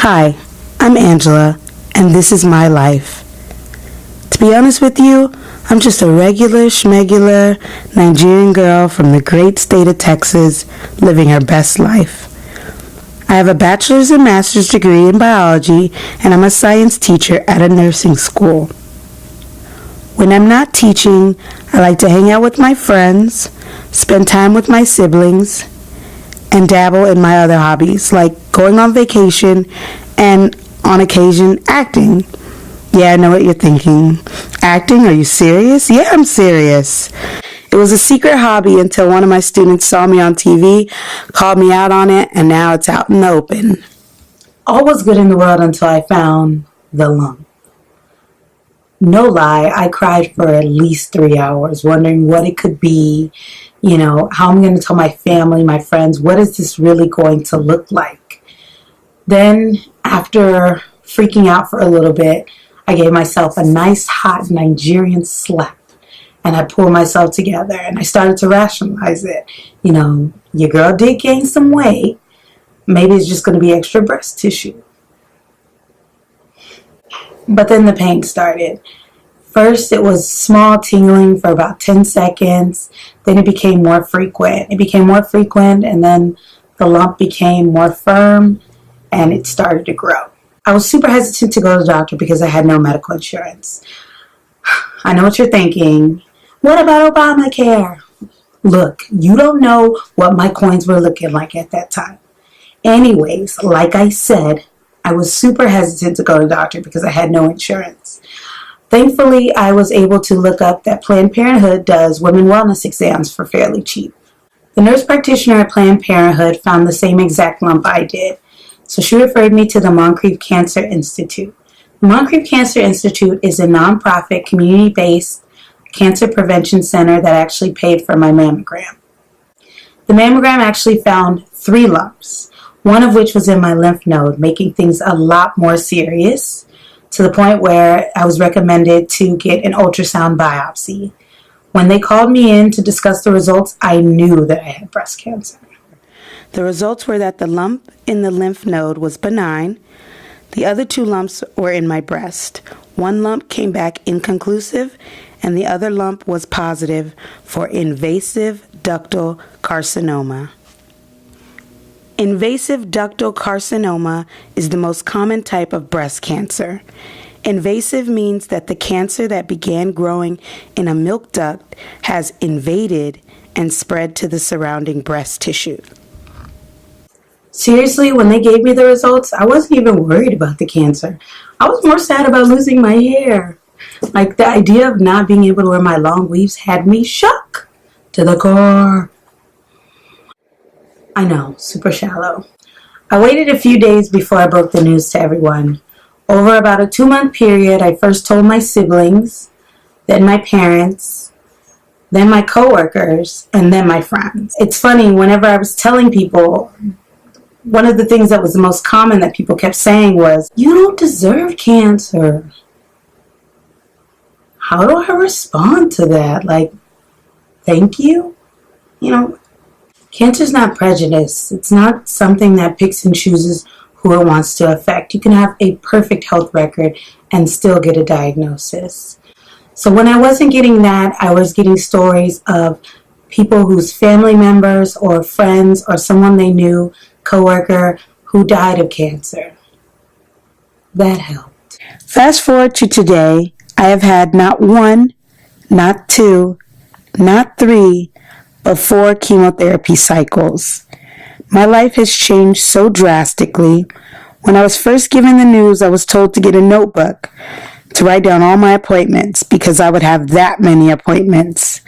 Hi, I'm Angela, and this is my life. To be honest with you, I'm just a regular schmegular Nigerian girl from the great state of Texas living her best life. I have a bachelor's and master's degree in biology, and I'm a science teacher at a nursing school. When I'm not teaching, I like to hang out with my friends, spend time with my siblings, and dabble in my other hobbies, like going on vacation and, on occasion, acting. Yeah, I know what you're thinking. Acting? Are you serious? Yeah, I'm serious. It was a secret hobby until one of my students saw me on TV, called me out on it, and now it's out in the open. All was good in the world until I found the lump. No lie, I cried for at least 3 hours, wondering what it could be, how I'm going to tell my family, my friends, what is this really going to look like? Then, after freaking out for a little bit, I gave myself a nice hot Nigerian slap, and I pulled myself together, and I started to rationalize it. Your girl did gain some weight. Maybe it's just going to be extra breast tissue. But then the pain started. First, it was small tingling for about 10 seconds. Then it became more frequent. And then the lump became more firm, and it started to grow. I was super hesitant to go to the doctor because I had no medical insurance. I know what you're thinking. What about Obamacare? Look, you don't know what my coins were looking like at that time. Anyways, like I said, I was super hesitant to go to the doctor because I had no insurance. Thankfully, I was able to look up that Planned Parenthood does women wellness exams for fairly cheap. The nurse practitioner at Planned Parenthood found the same exact lump I did, so she referred me to the Moncrief Cancer Institute. The Moncrief Cancer Institute is a nonprofit, community-based cancer prevention center that actually paid for my mammogram. The mammogram actually found 3 lumps, one of which was in my lymph node, making things a lot more serious, to the point where I was recommended to get an ultrasound biopsy. When they called me in to discuss the results, I knew that I had breast cancer. The results were that the lump in the lymph node was benign. The other 2 lumps were in my breast. One lump came back inconclusive, and the other lump was positive for invasive ductal carcinoma. Invasive ductal carcinoma is the most common type of breast cancer. Invasive means that the cancer that began growing in a milk duct has invaded and spread to the surrounding breast tissue. Seriously, when they gave me the results, I wasn't even worried about the cancer. I was more sad about losing my hair. Like, the idea of not being able to wear my long weaves had me shook to the core. I know, super shallow. I waited a few days before I broke the news to everyone. Over about a 2-month period, I first told my siblings, then my parents, then my coworkers, and then my friends. It's funny, whenever I was telling people, one of the things that was the most common that people kept saying was, "You don't deserve cancer." How do I respond to that? Like, thank you? Cancer is not prejudice. It's not something that picks and chooses who it wants to affect. You can have a perfect health record and still get a diagnosis. So when I wasn't getting that, I was getting stories of people whose family members or friends or someone they knew, coworker, who died of cancer. That helped. Fast forward to today, I have had not 1, not 2, not 3, but 4 chemotherapy cycles. My life has changed so drastically. When I was first given the news, I was told to get a notebook to write down all my appointments because I would have that many appointments.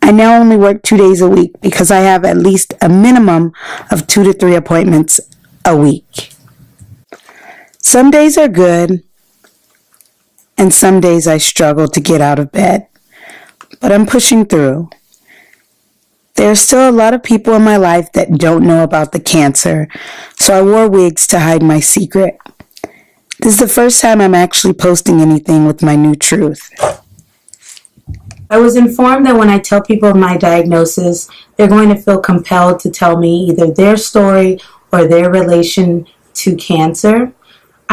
I now only work 2 days a week because I have at least a minimum of 2 to 3 appointments a week. Some days are good, and some days I struggle to get out of bed, but I'm pushing through. There are still a lot of people in my life that don't know about the cancer, so I wore wigs to hide my secret. This is the first time I'm actually posting anything with my new truth. I was informed that when I tell people of my diagnosis, they're going to feel compelled to tell me either their story or their relation to cancer.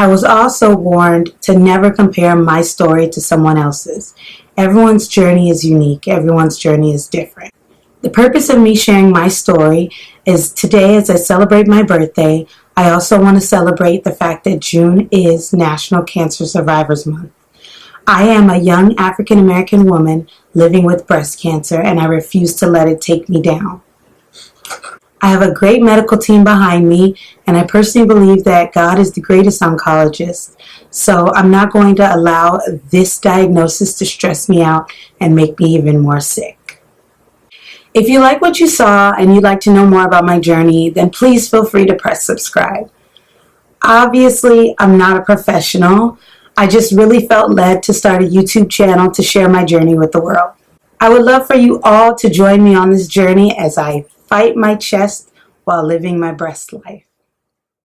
I was also warned to never compare my story to someone else's. Everyone's journey is unique. Everyone's journey is different. The purpose of me sharing my story is today, as I celebrate my birthday, I also want to celebrate the fact that June is National Cancer Survivors Month. I am a young African American woman living with breast cancer, and I refuse to let it take me down. I have a great medical team behind me, and I personally believe that God is the greatest oncologist. So I'm not going to allow this diagnosis to stress me out and make me even more sick. If you like what you saw and you'd like to know more about my journey, then please feel free to press subscribe. Obviously, I'm not a professional. I just really felt led to start a YouTube channel to share my journey with the world. I would love for you all to join me on this journey as I fight my chest while living my breast life.